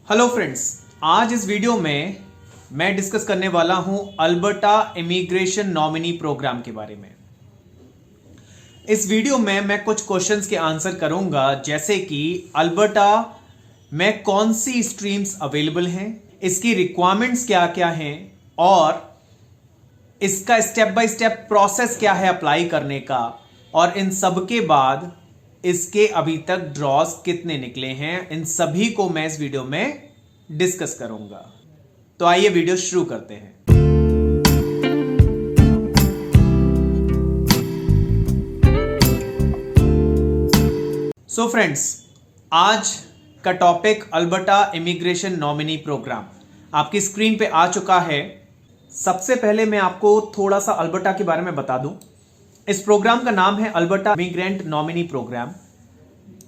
Hello friends, आज इस video में मैं डिस्कस करने वाला हूं अल्बर्टा इमिग्रेशन नॉमिनी प्रोग्राम के बारे में। इस वीडियो में मैं कुछ क्वेश्चंस के आंसर करूंगा, जैसे कि अल्बर्टा में कौन सी स्ट्रीम्स अवेलेबल हैं, इसकी रिक्वायरमेंट्स क्या क्या हैं और इसका स्टेप बाय स्टेप प्रोसेस क्या है अप्लाई करने का, और इन सब के बाद इसके अभी तक ड्रॉज कितने निकले हैं, इन सभी को मैं इस वीडियो में डिस्कस करूंगा। तो आइए वीडियो शुरू करते हैं। सो फ्रेंड्स, आज का topic Alberta immigration nominee program आपकी स्क्रीन पे आ चुका है। सबसे पहले मैं आपको थोड़ा सा अल्बर्टा के बारे में बता दूं। इस प्रोग्राम का नाम है अल्बर्टा इमिग्रेंट नॉमिनी प्रोग्राम।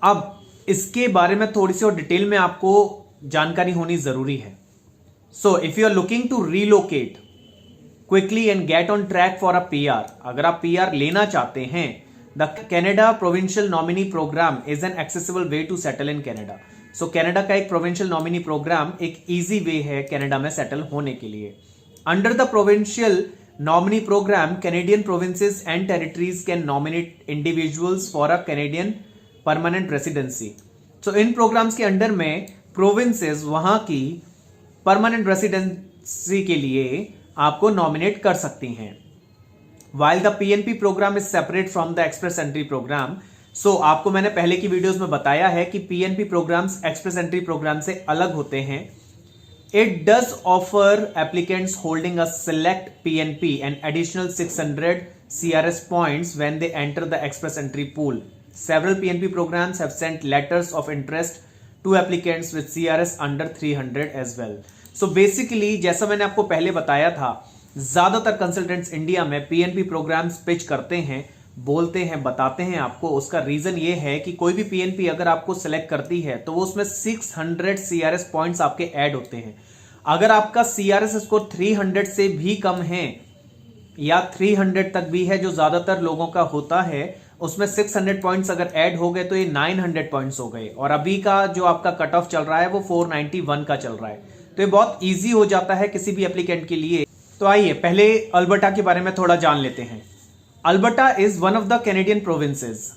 अब इसके बारे में थोड़ी सी और डिटेल में आपको जानकारी होनी जरूरी है। So if you are looking to relocate quickly and get on track for a PR, अगर आप पीआर लेना चाहते हैं, the Canada provincial nominee program is an accessible way to settle in Canada. So Canada का एक provincial nominee program एक easy way है Canada में सेटल होने के लिए। Under the provincial nominee program, Canadian provinces and territories can nominate individuals for a Canadian permanent residency. So in programs के under में provinces वहां की permanent residency के लिए आपको nominate कर सकती हैं। While the PNP program is separate from the express entry program, so आपको मैंने पहले की वीडियोस में बताया है कि PNP programs express entry program से अलग होते हैं। It does offer applicants holding a select PNP an additional 600 CRS points when they enter the express entry pool. Several PNP programs have sent letters of interest to applicants with CRS under 300 as well. So basically, जैसा मैंने आपको पहले बताया था, ज्यादातर consultants India में PNP programmes pitch करते हैं, बोलते हैं, बताते हैं आपको। उसका रीजन ये है कि कोई भी पीएनपी अगर आपको सेलेक्ट करती है तो वो उसमें 600 सीआरएस पॉइंट्स आपके ऐड होते हैं। अगर आपका सीआरएस स्कोर 300 से भी कम है या 300 तक भी है, जो ज्यादातर लोगों का होता है, उसमें 600 पॉइंट्स अगर ऐड हो गए तो ये 900 पॉइंट्स हो गए। और अभी का जो आपका कट ऑफ चल रहा है वो 491 का चल रहा है। तो ये बहुत ईजी हो जाता है किसी भी एप्लीकेंट के लिए। तो आइए पहले अल्बर्टा के बारे में थोड़ा जान लेते हैं। Alberta is one of the Canadian provinces.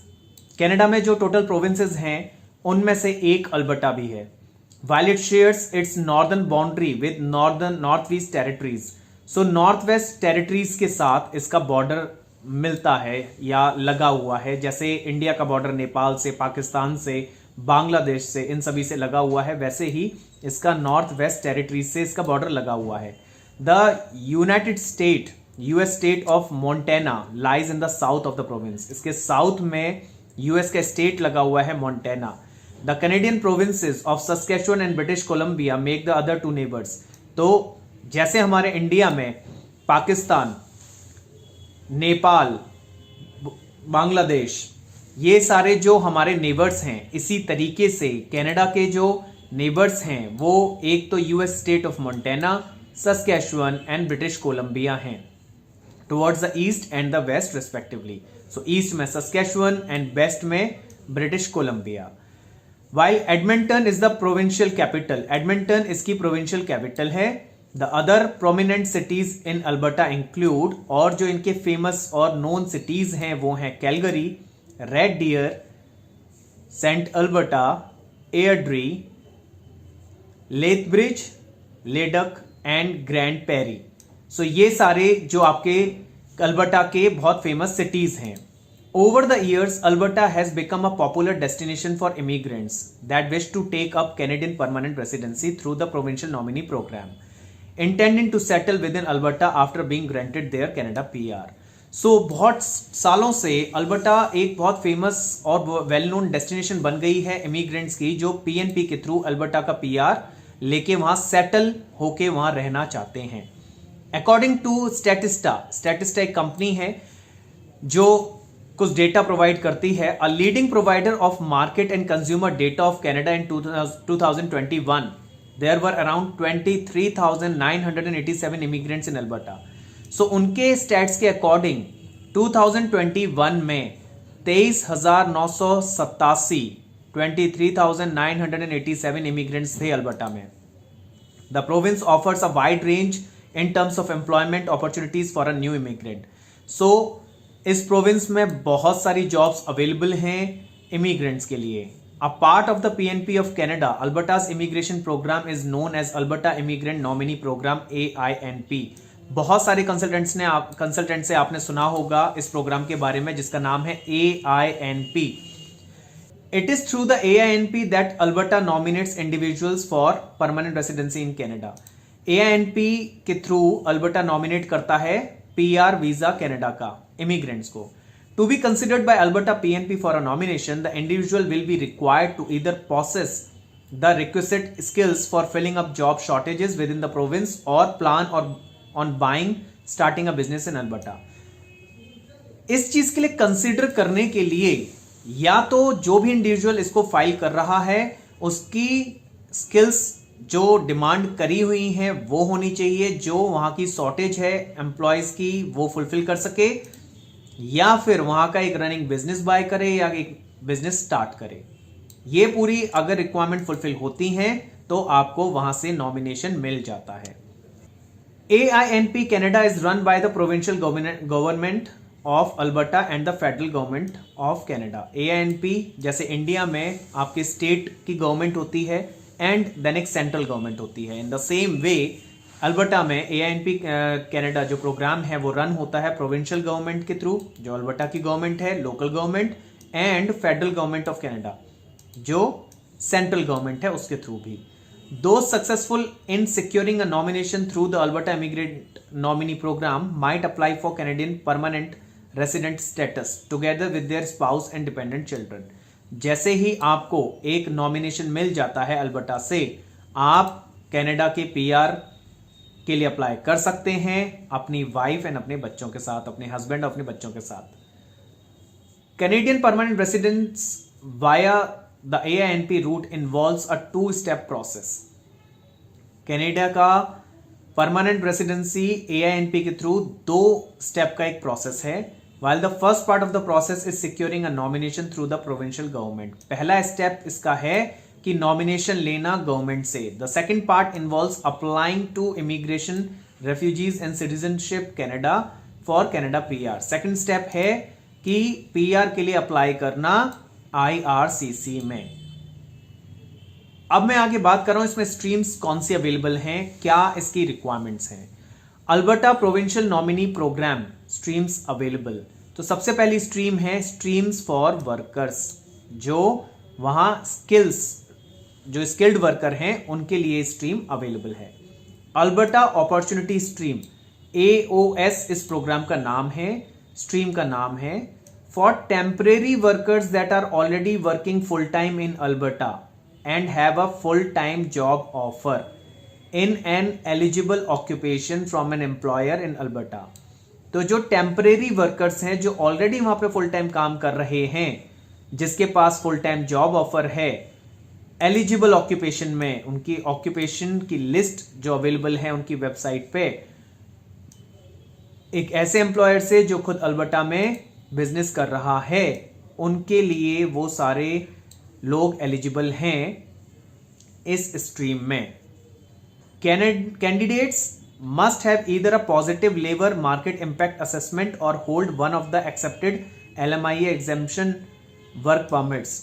Canada में जो टोटल प्रोविंसेस हैं उनमें से एक अल्बर्टा भी है। While it shares its northern boundary with Northwest Territories, so Northwest Territories के साथ इसका बॉर्डर मिलता है या लगा हुआ है। जैसे इंडिया का बॉर्डर नेपाल से, पाकिस्तान से, बांग्लादेश से, इन सभी से लगा हुआ है, वैसे ही इसका नॉर्थ वेस्ट टेरिटरीज से इसका बॉर्डर लगा हुआ है। The United State US state of Montana lies in the south of the province. इसके साउथ में यूएस का स्टेट लगा हुआ है Montana. The Canadian provinces of Saskatchewan and British Columbia make the other two neighbours. तो जैसे हमारे India में पाकिस्तान, नेपाल, बांग्लादेश, ये सारे जो हमारे नेबर्स हैं, इसी तरीके से कनाडा के जो नेबर्स हैं वो एक तो US state of Montana, Saskatchewan and British Columbia हैं, towards the east and the west respectively. So east में सस्केचुअन एंड वेस्ट में British Columbia. While Edmonton is the provincial capital, Edmonton इसकी provincial capital है। The other prominent cities in Alberta include, और जो इनके famous और known cities हैं वो हैं Calgary, red deer, saint Alberta, Airdrie, Lethbridge, Leduc and Grande Prairie. So ये सारे जो आपके अल्बर्टा के बहुत फेमस सिटीज हैं। Over the years, Alberta has become a popular destination for immigrants that wish to take up Canadian permanent residency through the provincial nominee program, intending to settle within Alberta after being granted their Canada PR. So बहुत सालों से Alberta एक बहुत famous और well known destination बन गई है immigrants की, जो पीएनपी के थ्रू अल्बर्टा का पीआर लेके वहां सेटल होके वहां रहना चाहते हैं। अकॉर्डिंग टू स्टैटिस्टा एक कंपनी है जो कुछ डेटा प्रोवाइड करती है। A leading provider of market and consumer data of Canada in 2021, there were around 23,987 immigrants in Alberta. So उनके स्टैट्स के अकॉर्डिंग 2021 में 23,987 23,987 इमिग्रेंट्स थे अल्बर्टा में। The province offers a wide range in terms of employment opportunities for a new immigrant. So इस province में बहुत सारी jobs available हैं इमिग्रेंट्स के लिए। A part of the PNP of Canada, Alberta's immigration program is known as Alberta immigrant nominee program AINP। बहुत सारे consultant से आपने सुना होगा इस प्रोग्राम के बारे में, जिसका नाम है AINP। It is through the AINP that Alberta nominates individuals for permanent residency in Canada. AINP के थ्रू अल्बर्टा नॉमिनेट करता है PR वीजा कनाडा का इमिग्रेंट्स को। To be considered by Alberta PNP for a nomination, the individual will be required to either possess the requisite skills for filling up job shortages within the province or plan on buying starting a business in Alberta. इस चीज के लिए consider करने के लिए या तो जो भी इंडिविजुअल इसको फाइल कर रहा है उसकी स्किल्स जो डिमांड करी हुई हैं वो होनी चाहिए, जो वहां की शॉर्टेज है एम्प्लॉयज की वो फुलफिल कर सके, या फिर वहां का एक रनिंग बिजनेस बाय करे या एक बिजनेस स्टार्ट करे। ये पूरी अगर रिक्वायरमेंट फुलफिल होती हैं तो आपको वहां से नॉमिनेशन मिल जाता है। AINP Canada is run by the provincial government of Alberta and the federal government of Canada. AINP जैसे इंडिया में आपके स्टेट की गवर्नमेंट होती है एंड देन एक सेंट्रल गवर्नमेंट होती है, in the same way Alberta में AINP कैनेडा जो प्रोग्राम है वो रन होता है प्रोविंशियल गवर्नमेंट के थ्रू, जो अल्बर्टा की गवर्नमेंट है, local government and federal government of Canada जो सेंट्रल गवर्नमेंट है उसके थ्रू भी। Those successful in securing a nomination through the Alberta Immigrant Nominee Program might apply for Canadian permanent resident status together with their spouse and dependent children. जैसे ही आपको एक nomination मिल जाता है Alberta से, आप कनाडा के PR के लिए अप्लाई कर सकते हैं अपनी वाइफ एंड अपने बच्चों के साथ, अपने हस्बैंड और अपने बच्चों के साथ। Canadian permanent residence via the AINP route involves a two-step process. Canada का परमानेंट रेसिडेंसी AINP के थ्रू 2 स्टेप का एक प्रोसेस है। While the first part of the process is securing a nomination through the provincial government. पहला step इसका है कि nomination लेना गवर्नमेंट से। The second part involves applying to Immigration, Refugees and Citizenship Canada for Canada PR. Second step है कि PR के लिए अप्लाई करना IRCC में। अब मैं आगे बात कर रहा हूं इसमें स्ट्रीम्स कौन सी अवेलेबल हैं, क्या इसकी रिक्वायरमेंट्स हैं। Alberta provincial nominee program streams available. तो सबसे पहली स्ट्रीम है स्ट्रीम्स फॉर वर्कर्स, जो वहां जो स्किल्ड वर्कर हैं उनके लिए स्ट्रीम अवेलेबल है। अल्बर्टा अपॉर्चुनिटी स्ट्रीम AOS इस प्रोग्राम का नाम है, स्ट्रीम का नाम है। For temporary workers that are already working full time in Alberta and have a full time job offer in an eligible occupation from an employer in Alberta. तो जो temporary workers हैं जो ऑलरेडी वहां पे full time काम कर रहे हैं, जिसके पास फुल टाइम जॉब ऑफर है, एलिजिबल ऑक्यूपेशन में उनकी ऑक्यूपेशन की लिस्ट जो अवेलेबल है उनकी वेबसाइट पे, एक ऐसे एम्प्लॉयर से जो खुद अल्बर्टा में बिजनेस कर रहा है, उनके लिए वो सारे लोग एलिजिबल हैं इस स्ट्रीम में। Candidates must have either a positive labor market impact assessment or hold one of the accepted LMIA exemption work permits.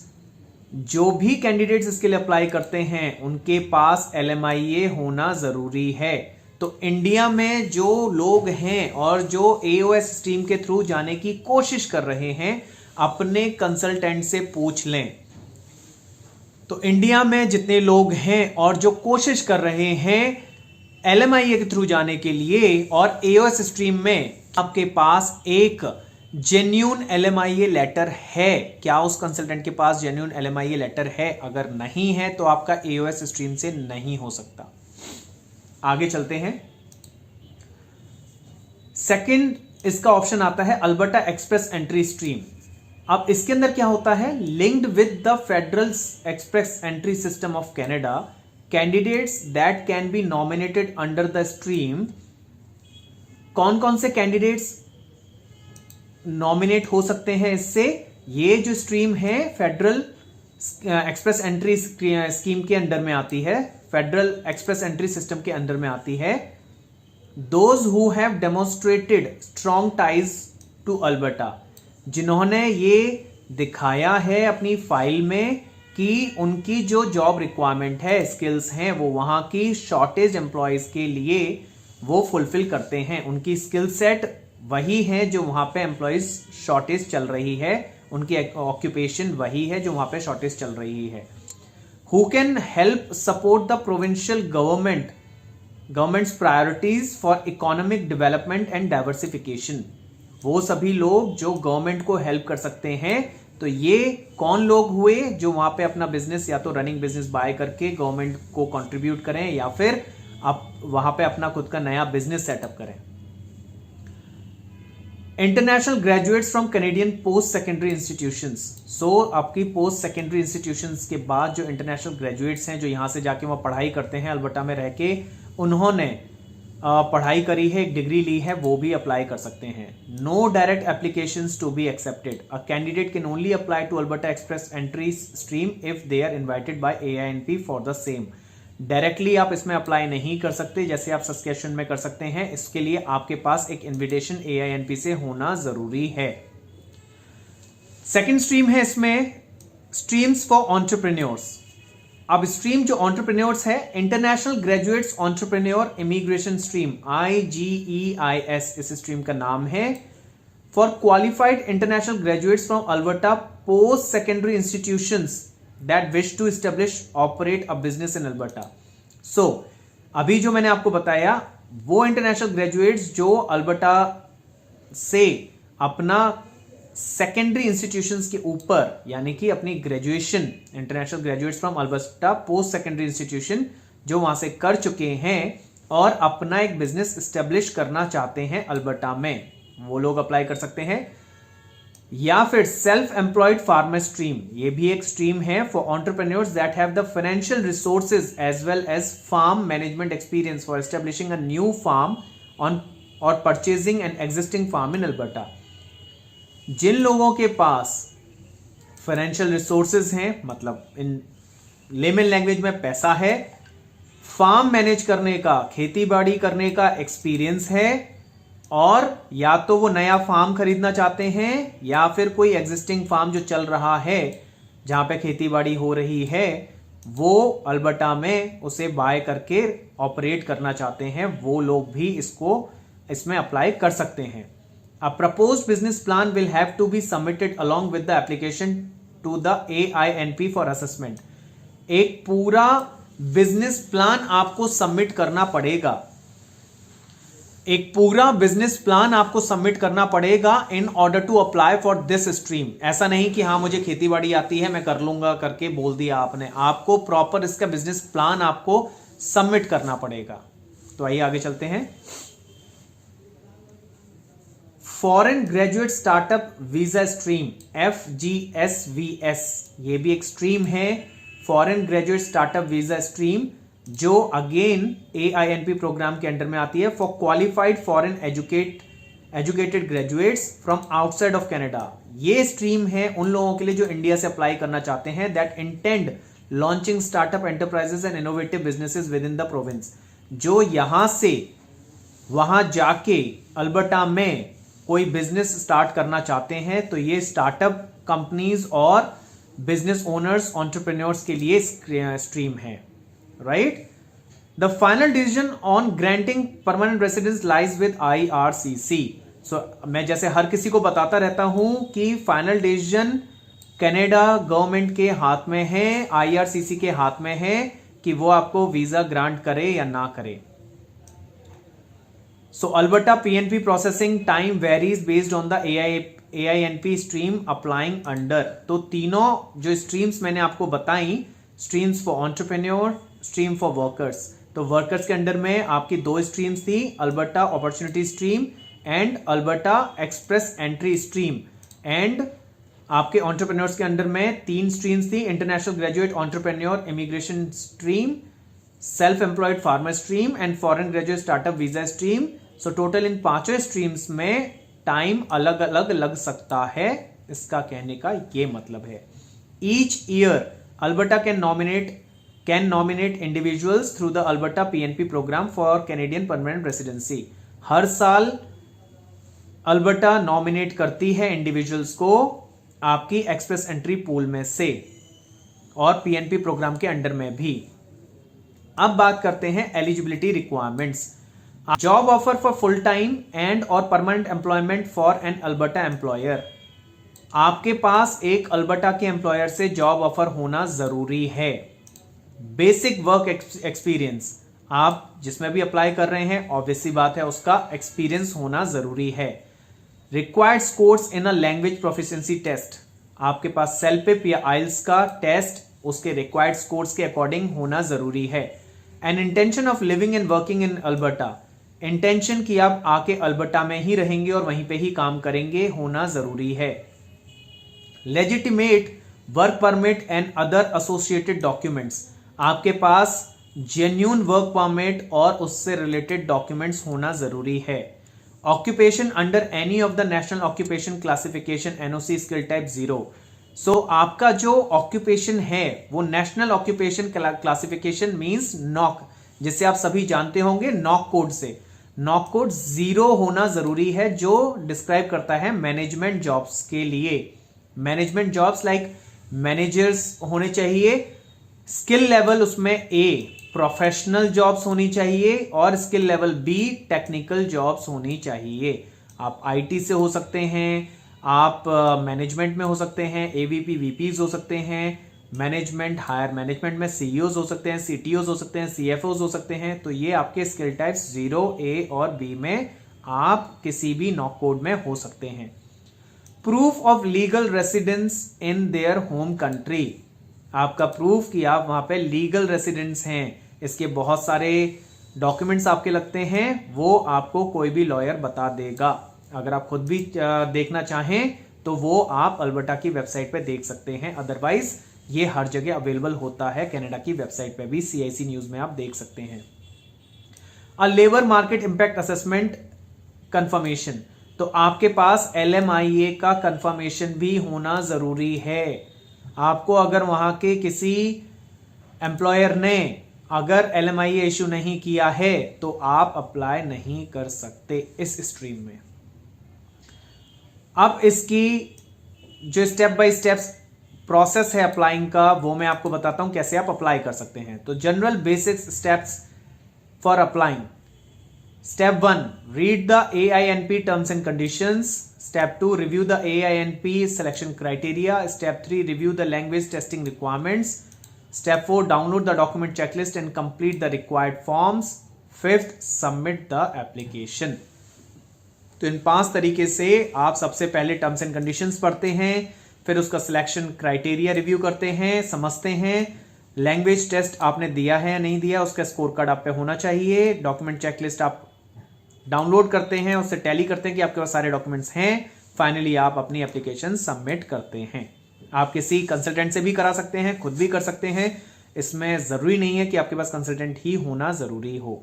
जो भी कैंडिडेट्स इसके लिए अप्लाई करते हैं उनके पास LMIA होना जरूरी है। तो इंडिया में जो लोग हैं और जो AOS स्ट्रीम के थ्रू जाने की कोशिश कर रहे हैं, अपने कंसल्टेंट से पूछ लें। तो इंडिया में जितने लोग हैं और जो कोशिश कर रहे हैं LMIA के थ्रू जाने के लिए और AOS स्ट्रीम में, आपके पास एक जेन्यून LMIA लेटर है क्या? उस कंसल्टेंट के पास जेन्यून LMIA लेटर है? अगर नहीं है तो आपका AOS स्ट्रीम से नहीं हो सकता। आगे चलते हैं। सेकंड इसका ऑप्शन आता है अल्बर्टा एक्सप्रेस एंट्री स्ट्रीम। अब इसके अंदर क्या होता है? Linked with the federal express entry system of Canada, candidates that can be nominated under the stream. कौन कौन से कैंडिडेट्स नॉमिनेट हो सकते हैं इससे? ये जो स्ट्रीम है फेडरल एक्सप्रेस एंट्री स्कीम के अंडर में आती है, फेडरल एक्सप्रेस एंट्री सिस्टम के अंडर में आती है। Those who have demonstrated strong ties to Alberta, जिन्होंने ये दिखाया है अपनी फाइल में कि उनकी जो जॉब रिक्वायरमेंट है, स्किल्स हैं, वो वहां की शॉर्टेज एम्प्लॉयज के लिए वो फुलफिल करते हैं। उनकी स्किल सेट वही है जो वहां पे एम्प्लॉयज शॉर्टेज चल रही है, उनकी ऑक्यूपेशन वही है जो वहां पे शॉर्टेज चल रही है। Who can help support the provincial governments priorities for economic development and diversification, वो सभी लोग जो गवर्नमेंट को हेल्प कर सकते हैं। तो ये कौन लोग हुए जो वहां पे अपना बिजनेस या तो रनिंग बिजनेस बाय करके गवर्नमेंट को कंट्रीब्यूट करें या फिर आप वहां पे अपना खुद का नया बिजनेस सेटअप करें। International graduates from Canadian post secondary institutions, so आपकी पोस्ट सेकेंडरी इंस्टीट्यूशंस के बाद जो इंटरनेशनल ग्रेजुएट्स हैं जो यहां से जाके वहां पढ़ाई करते हैं अल्बर्टा में रह के, उन्होंने पढ़ाई करी है, एक डिग्री ली है, वो भी अप्लाई कर सकते हैं। No direct applications to be accepted, a candidate can only apply to Alberta express entry stream if they are invited by AINP for the same. Directly आप इसमें अप्लाई नहीं कर सकते जैसे आप सस्केशन में कर सकते हैं, इसके लिए आपके पास एक इन्विटेशन AINP से होना जरूरी है। सेकेंड स्ट्रीम है इसमें स्ट्रीम्स फॉर एंटरप्रेन्योर्स। अब स्ट्रीम जो एंटरप्रेन्योर्स है, international graduates entrepreneur immigration stream, IGEIS इस स्ट्रीम का नाम है। For qualified international graduates from Alberta post secondary institutions that wish to establish operate a business in Alberta. So अभी जो मैंने आपको बताया वो इंटरनेशनल ग्रेजुएट्स जो अल्बर्टा से अपना सेकेंडरी इंस्टीट्यूशंस के ऊपर यानी कि अपनी graduation, international graduates from Alberta post secondary institution जो वहां से कर चुके हैं और अपना एक बिजनेस एस्टेब्लिश करना चाहते हैं अल्बर्टा में, वो लोग अप्लाई कर सकते हैं। या फिर सेल्फ एम्प्लॉयड फार्मर स्ट्रीम, ये भी एक स्ट्रीम है for entrepreneurs that have the financial resources as well as farm management experience for establishing a new farm on और purchasing an existing farm in Alberta. जिन लोगों के पास फाइनेंशियल रिसोर्सेज हैं, मतलब इन लेमन लैंग्वेज में पैसा है, फार्म मैनेज करने का, खेती बाड़ी करने का एक्सपीरियंस है, और या तो वो नया फार्म खरीदना चाहते हैं या फिर कोई एग्जिस्टिंग फार्म जो चल रहा है जहां पे खेती बाड़ी हो रही है वो अल्बर्टा में उसे बाय करके ऑपरेट करना चाहते हैं, वो लोग भी इसमें अप्लाई कर सकते हैं। A proposed business plan will have to be submitted along with the application to the AINP for assessment. एक पूरा बिजनेस प्लान आपको सबमिट करना पड़ेगा, एक पूरा बिजनेस प्लान आपको सबमिट करना पड़ेगा in order to apply for this stream. ऐसा नहीं कि हाँ मुझे खेतीबाड़ी आती है मैं कर लूंगा करके बोल दिया आपने, आपको प्रॉपर इसका बिजनेस प्लान आपको सबमिट करना पड़ेगा। तो आइए आगे चलते हैं। Foreign graduate startup visa stream FGSVS, ये भी एक स्ट्रीम है, foreign graduate startup visa stream जो अगेन AINP प्रोग्राम के अंडर में आती है for qualified foreign educated graduates from outside of Canada. ये स्ट्रीम है उन लोगों के लिए जो इंडिया से अप्लाई करना चाहते हैं, that intend launching startup enterprises and innovative businesses with in the province, जो यहां से वहां जाके अल्बर्टा में कोई बिजनेस स्टार्ट करना चाहते हैं। तो ये स्टार्टअप कंपनीज और बिजनेस ओनर्स एंटरप्रेन्योर्स के लिए स्ट्रीम है, right. The final decision on granting permanent residence lies with IRCC। सो मैं जैसे हर किसी को बताता रहता हूं कि फाइनल डिसीजन कनाडा गवर्नमेंट के हाथ में है, IRCC के हाथ में है कि वो आपको वीजा ग्रांट करे या ना करे। So Alberta PNP processing time varies based on the AINP stream applying under। तो तीनों जो स्ट्रीम्स मैंने आपको बताई, streams for entrepreneur, stream for workers, तो वर्कर्स के अंडर में आपकी दो स्ट्रीम्स थी, Alberta opportunity stream and Alberta express entry stream. And आपके एंटरप्रेन्योर्स के अंडर में तीन स्ट्रीम्स थी, international graduate entrepreneur immigration stream, self employed farmer stream and foreign graduate startup visa stream. So total इन पांचों स्ट्रीम्स में time अलग अलग लग सकता है, इसका कहने का ये मतलब है। Each year, Alberta can nominate individuals through the Alberta PNP program for Canadian permanent residency. हर साल अल्बर्टा नॉमिनेट करती है इंडिविजुअल्स को आपकी एक्सप्रेस एंट्री पूल में से और पीएनपी प्रोग्राम के अंडर में भी। अब बात करते हैं eligibility requirements. Job offer for full time and और permanent employment for an Alberta employer. आपके पास एक अल्बर्टा के एम्प्लॉयर से जॉब ऑफर होना जरूरी है। बेसिक वर्क एक्सपीरियंस, आप जिसमें भी अप्लाई कर रहे हैं ऑब्वियसली बात है उसका एक्सपीरियंस होना जरूरी है। Required scores in a language proficiency test, आपके पास सेल्पिप या आइल्स का टेस्ट उसके रिक्वायर्ड स्कोर्स के अकॉर्डिंग होना जरूरी है। An intention of living and working in Alberta, intention कि आप आके अल्बर्टा में ही रहेंगे और वहीं पे ही काम करेंगे होना जरूरी है। Legitimate work permit and other associated documents, आपके पास जेन्यून वर्क परमिट और उससे रिलेटेड डॉक्यूमेंट्स होना जरूरी है। Occupation under any of the national occupation classification NOC skill type 0, सो आपका जो ऑक्यूपेशन है वो national occupation classification means knock, जिसे आप सभी जानते होंगे नॉक कोड से। नॉक कोड 0 होना जरूरी है जो डिस्क्राइब करता है मैनेजमेंट जॉब्स के लिए। मैनेजमेंट जॉब्स लाइक मैनेजर्स होने चाहिए। स्किल लेवल उसमें ए प्रोफेशनल जॉब्स होनी चाहिए और skill level B technical jobs होनी चाहिए। आप आईटी से हो सकते हैं, आप मैनेजमेंट में हो सकते हैं, एवीपी वीपीज हो सकते हैं, मैनेजमेंट हायर मैनेजमेंट में सीईओज हो सकते हैं, सीटीओज हो सकते हैं, सीएफओज हो सकते हैं। तो ये आपके स्किल टाइप्स 0 ए और बी में आप किसी भी नॉक कोड में हो सकते हैं। Proof of legal residence in their home country, आपका प्रूफ कि आप वहां पे लीगल रेसिडेंट्स हैं, इसके बहुत सारे डॉक्यूमेंट्स आपके लगते हैं, वो आपको कोई भी लॉयर बता देगा। अगर आप खुद भी देखना चाहें तो वो आप अल्बर्टा की वेबसाइट पे देख सकते हैं, अदरवाइज ये हर जगह अवेलेबल होता है। कनाडा की वेबसाइट पे भी CIC न्यूज में आप देख सकते हैं। अ labour market impact assessment confirmation, तो आपके पास LMIA का कंफर्मेशन भी होना जरूरी है। आपको अगर वहां के किसी एम्प्लॉयर ने अगर LMIA इश्यू नहीं किया है तो आप अप्लाई नहीं कर सकते इस स्ट्रीम में। अब इसकी जो स्टेप बाय स्टेप्स प्रोसेस है अप्लाइंग का वो मैं आपको बताता हूं कैसे आप अप्लाई कर सकते हैं। तो general basics steps for applying. Step 1, read the AINP terms and conditions. Step 2, review the AINP selection criteria. Step 3, review the language testing requirements. Step 4, download the document checklist and complete the required forms. 5th, submit the application. तो इन 5 तरीके से आप सबसे पहले terms and conditions पढ़ते हैं, फिर उसका सिलेक्शन क्राइटेरिया रिव्यू करते हैं, समझते हैं, लैंग्वेज टेस्ट आपने दिया है या नहीं दिया उसका स्कोर कार्ड आप पे होना चाहिए, डॉक्यूमेंट चेकलिस्ट आप डाउनलोड करते हैं, उससे टैली करते हैं कि आपके पास सारे डॉक्यूमेंट्स हैं, फाइनली आप अपनी एप्लीकेशन सबमिट करते हैं। आप किसी कंसल्टेंट से भी करा सकते हैं, खुद भी कर सकते हैं, इसमें जरूरी नहीं है कि आपके पास कंसल्टेंट ही होना जरूरी हो।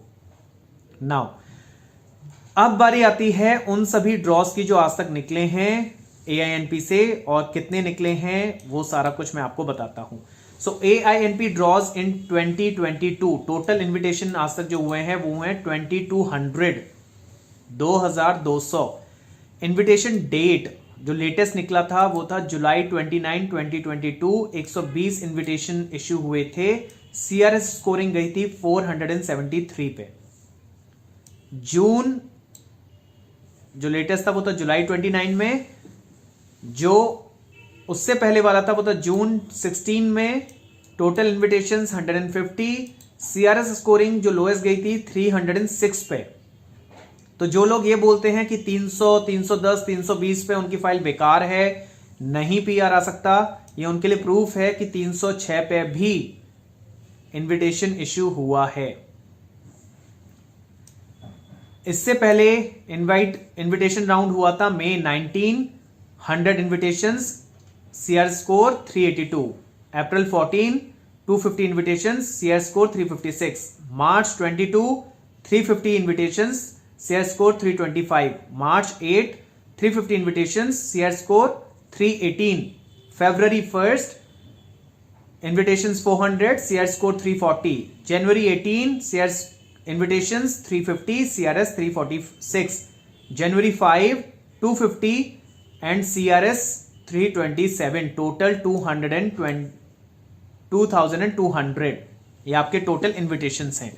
नाउ अब बारी आती है उन सभी ड्रॉज की जो आज तक निकले हैं AINP से, और कितने निकले हैं वो सारा कुछ मैं आपको बताता हूं। सो AINP ड्रॉज इन 2022 टोटल इन्विटेशन आज तक जो हुए हैं वो हुए 2200 इन्विटेशन। डेट जो लेटेस्ट निकला था वो था जुलाई 29, 2022। 120 इन्विटेशन इश्यू हुए थे। CRS स्कोरिंग गई थी 473 पे। जून जो लेटेस्ट था वो था जुलाई 29 में, जो उससे पहले वाला था वो था जून 16 में। Total invitations 150। CRS स्कोरिंग जो लोएस्ट गई थी 306 पे। तो जो लोग ये बोलते हैं कि 300, 310, 320 पे उनकी फाइल बेकार है, नहीं PR आ सकता, ये उनके लिए प्रूफ है कि 306 पे भी इन्विटेशन इश्यू हुआ है। इससे पहले इन्विटेशन राउंड हुआ था May 19, 100 invitations, CR score 382। April 14, 250 invitations, CR score 356। March 22, 350 invitations, CR score 325। March 8, 350 invitations, CR score 318। February 1st, invitations 400, CR score 340. January 18, CR invitations 350, CRS 346. January 5, 250 and CRS 327. Total 2200. ये आपके total invitations हैं.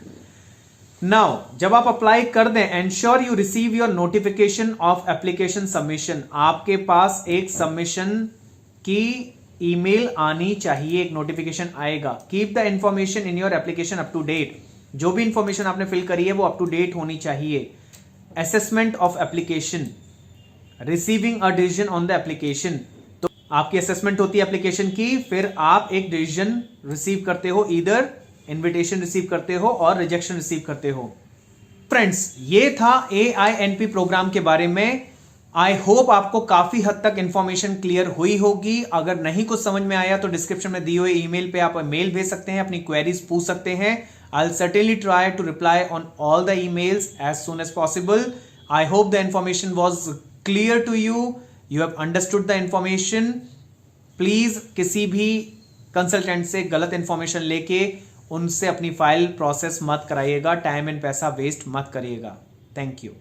Now जब आप apply कर दें, ensure you receive your notification of application submission. आपके पास एक सबमिशन की ईमेल आनी चाहिए, एक नोटिफिकेशन आएगा. Keep the information in your application up to date. जो भी इंफॉर्मेशन आपने फिल करी है वो अप टू डेट होनी चाहिए. Assessment of application, receiving a decision on the application. तो आपकी असेसमेंट होती है एप्लीकेशन की, फिर आप एक डिसीजन रिसीव करते हो, ईदर इन्विटेशन रिसीव करते हो और रिजेक्शन रिसीव करते हो. फ्रेंड्स, ये था AINP प्रोग्राम के बारे में. आई होप आपको काफी हद तक इंफॉर्मेशन क्लियर हुई होगी. अगर नहीं कुछ समझ में आया तो डिस्क्रिप्शन में दिए हुए ईमेल पे आप मेल भेज सकते हैं, अपनी क्वेरीज पूछ सकते हैं. I'll certainly try to reply on all the emails as soon as possible. I hope the information was clear to you. You have understood the information. Please किसी भी कंसल्टेंट से गलत इंफॉर्मेशन लेके उनसे अपनी फाइल प्रोसेस मत कराइएगा. Time and पैसा waste मत करिएगा. Thank you.